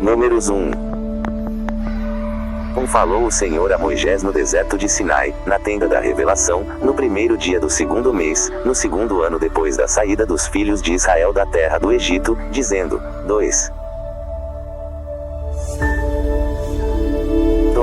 Números 1. Falou o Senhor a Moisés no deserto de Sinai, na tenda da revelação, no primeiro dia do segundo mês, no segundo ano depois da saída dos filhos de Israel da terra do Egito, dizendo: 2.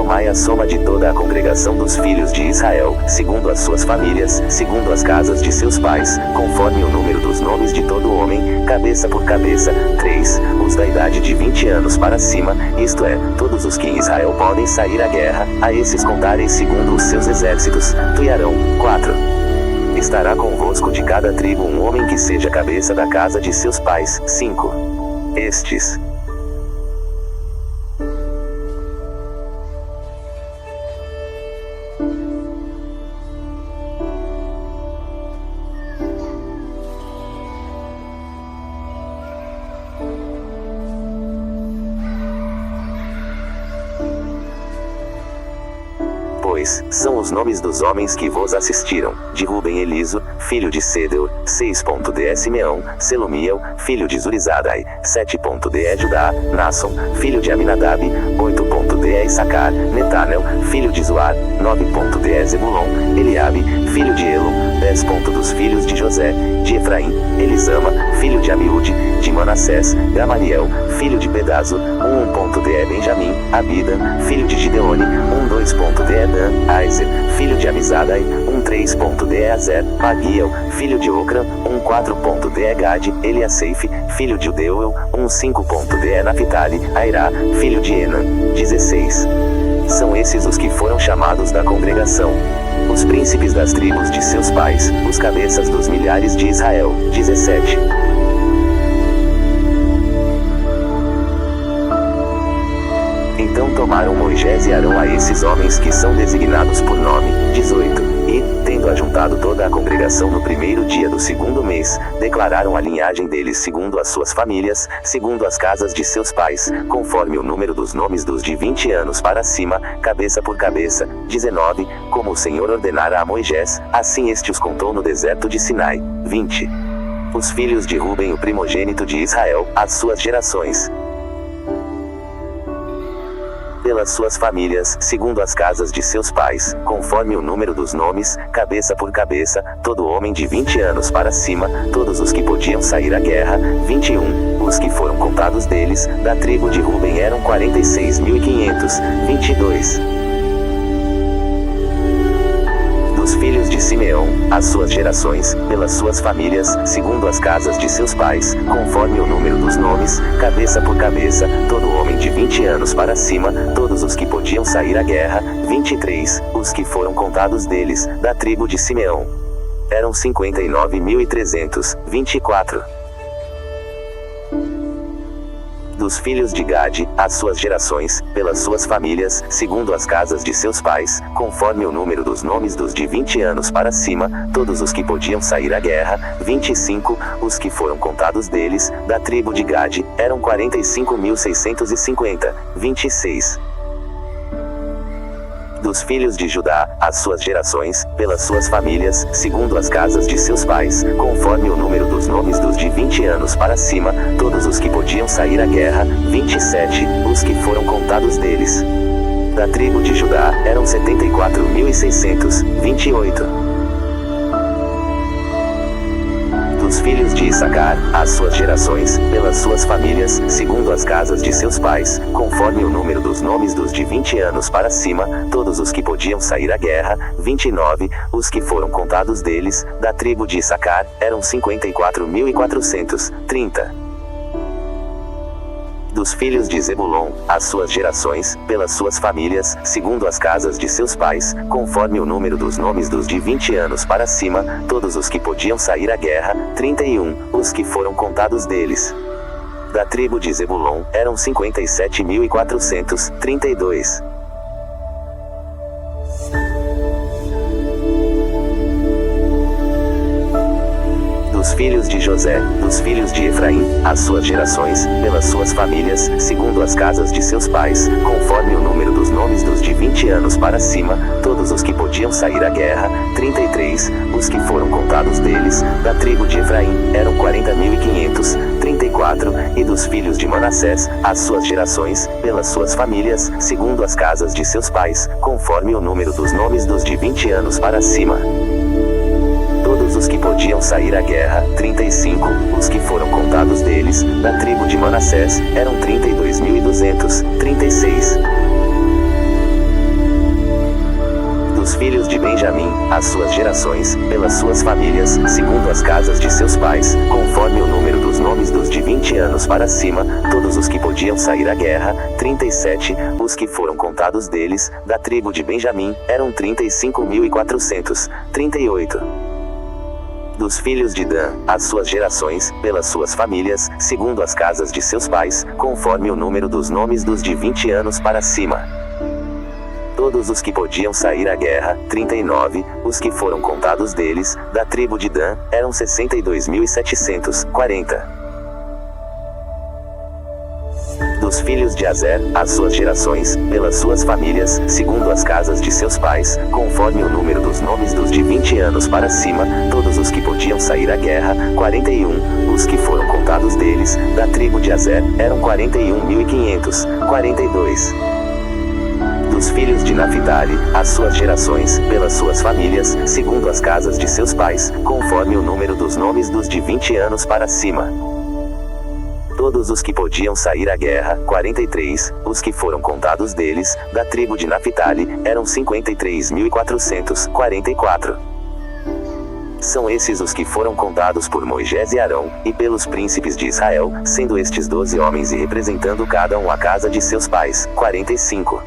Tomai a soma de toda a congregação dos filhos de Israel, segundo as suas famílias, segundo as casas de seus pais, conforme o número dos nomes de todo homem, cabeça por cabeça. 3. Os da idade de 20 anos para cima, isto é, todos os que em Israel podem sair à guerra, a esses contareis segundo os seus exércitos. Tu e Arão. 4. Estará convosco de cada tribo um homem que seja cabeça da casa de seus pais. 5. Estes são os nomes dos homens que vos assistiram: de Ruben Eliso, filho de Sedeur. 6.de Simeão, Selumiel, filho de Zurizadai. 7.de Judá, Nasson, filho de Aminadab. 8.de Issacar, Netanel, filho de Zuar. 9.de Zebulon, Eliabe, filho de Elon. 10. Dos filhos de José, de Efraim, Elisama, filho de Amiúde. De Manassés, Gamaliel, filho de Pedazo. 1.de Benjamim, Abidan, filho de Gideone. 2.de Dan, Aizer, filho de Amizadai. 3.de Azer, Pagiel, filho de Ocran. 4.de Gade, Eliaseife, filho de Udeuel. 5.de Naphtali, Airá, filho de Enan. 16. São esses os que foram chamados da congregação, os príncipes das tribos de seus pais, os cabeças dos milhares de Israel. 17. Então tomaram Moisés e Arão a esses homens que são designados por nome. 18. E, tendo ajuntado toda a congregação no primeiro dia do segundo mês, declararam a linhagem deles segundo as suas famílias, segundo as casas de seus pais, conforme o número dos nomes dos de 20 anos para cima, cabeça por cabeça. 19. Como o Senhor ordenara a Moisés, assim este os contou no deserto de Sinai. 20. Os filhos de Ruben, o primogênito de Israel, as suas gerações, pelas suas famílias, segundo as casas de seus pais, conforme o número dos nomes, cabeça por cabeça, todo homem de 20 anos para cima, todos os que podiam sair à guerra. 21. Os que foram contados deles, da tribo de Ruben eram 46.500. 22. Dos filhos de Simeão, as suas gerações, pelas suas famílias, segundo as casas de seus pais, conforme o número dos nomes, cabeça por cabeça, todo homem de 20 anos para cima, todos os que podiam sair à guerra. 23. Os que foram contados deles, da tribo de Simeão, eram 59.300. 24. Dos filhos de Gade, as suas gerações, pelas suas famílias, segundo as casas de seus pais, conforme o número dos nomes dos de 20 anos para cima, todos os que podiam sair à guerra. 25. Os que foram contados deles, da tribo de Gade, eram 45.650. 26. Dos filhos de Judá, as suas gerações, pelas suas famílias, segundo as casas de seus pais, conforme o número dos nomes dos de 20 anos para cima, todos os que podiam sair à guerra. 27. Os que foram contados deles, da tribo de Judá, eram 74.600. 28. Dos filhos de Issacar, as suas gerações, pelas suas famílias, segundo as casas de seus pais, conforme o número dos nomes dos de 20 anos para cima, todos os que podiam sair à guerra. 29. Os que foram contados deles, da tribo de Issacar, eram 54.400. 30. Dos filhos de Zebulon, as suas gerações, pelas suas famílias, segundo as casas de seus pais, conforme o número dos nomes dos de 20 anos para cima, todos os que podiam sair à guerra. 31. Os que foram contados deles, da tribo de Zebulon, eram 57.400. 32. Dos filhos de José, dos filhos de Efraim, as suas gerações, pelas suas famílias, segundo as casas de seus pais, conforme o número dos nomes dos de 20 anos para cima, todos os que podiam sair à guerra. 33. Os que foram contados deles, da tribo de Efraim, eram 40.500. 34. 54, e dos filhos de Manassés, as suas gerações, pelas suas famílias, segundo as casas de seus pais, conforme o número dos nomes dos de 20 anos para cima. Todos os que podiam sair à guerra, 35, os que foram contados deles, da tribo de Manassés, eram 32.200, 36. Dos filhos de Benjamim, as suas gerações, pelas suas famílias, segundo as casas de seus pais, conforme o número dos nomes dos de 20 anos para cima, todos os que podiam sair à guerra, 37, os que foram contados deles, da tribo de Benjamim, eram 35.400, 38. Dos filhos de Dan, as suas gerações, pelas suas famílias, segundo as casas de seus pais, conforme o número dos nomes dos de 20 anos para cima. Todos os que podiam sair à guerra, 39, os que foram contados deles, da tribo de Dan, eram 62.700, 40. Dos filhos de Azer, as suas gerações, pelas suas famílias, segundo as casas de seus pais, conforme o número dos nomes dos de 20 anos para cima, todos os que podiam sair à guerra, 41, os que foram contados deles, da tribo de Azer, eram 41.500, 42. Dos filhos de Naphtali, as suas gerações, pelas suas famílias, segundo as casas de seus pais, conforme o número dos nomes dos de 20 anos para cima. Todos os que podiam sair à guerra, 43, os que foram contados deles, da tribo de Naphtali, eram 53.400, 44. São esses os que foram contados por Moisés e Arão, e pelos príncipes de Israel, sendo estes 12 homens e representando cada um a casa de seus pais, 45.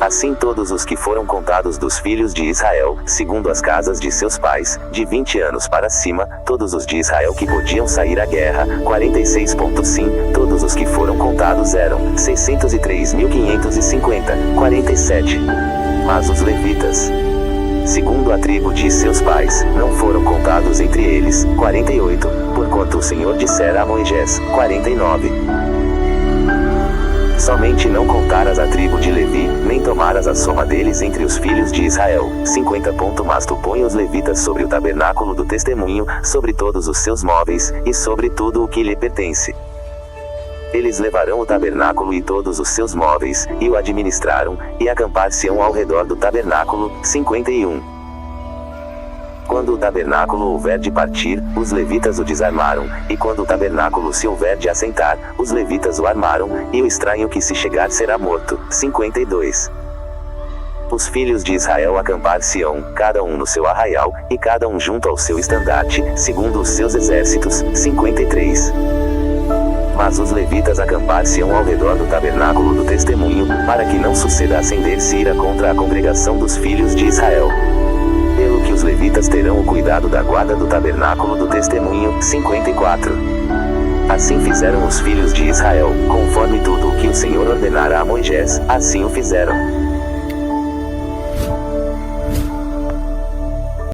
Assim todos os que foram contados dos filhos de Israel, segundo as casas de seus pais, de 20 anos para cima, todos os de Israel que podiam sair à guerra, 46.5, todos os que foram contados eram 603.550, 47. Mas os levitas, segundo a tribo de seus pais, não foram contados entre eles, 48, porquanto o Senhor dissera a Moisés, 49. Somente não contaras a tribo de Levi, nem tomaras a soma deles entre os filhos de Israel, 50. Mas tu põe os levitas sobre o tabernáculo do testemunho, sobre todos os seus móveis, e sobre tudo o que lhe pertence. Eles levarão o tabernáculo e todos os seus móveis, e o administraram, e acampar-se-ão ao redor do tabernáculo, 51. Quando o tabernáculo houver de partir, os levitas o desarmaram, e quando o tabernáculo se houver de assentar, os levitas o armaram, e o estranho que se chegar será morto. 52. Os filhos de Israel acampar-se-ão, cada um no seu arraial, e cada um junto ao seu estandarte, segundo os seus exércitos. 53. Mas os levitas acampar-se-ão ao redor do tabernáculo do testemunho, para que não suceda acender-se ira contra a congregação dos filhos de Israel. Pelo que os levitas terão o cuidado da guarda do tabernáculo do testemunho. 54. Assim fizeram os filhos de Israel, conforme tudo o que o Senhor ordenara a Moisés, assim o fizeram.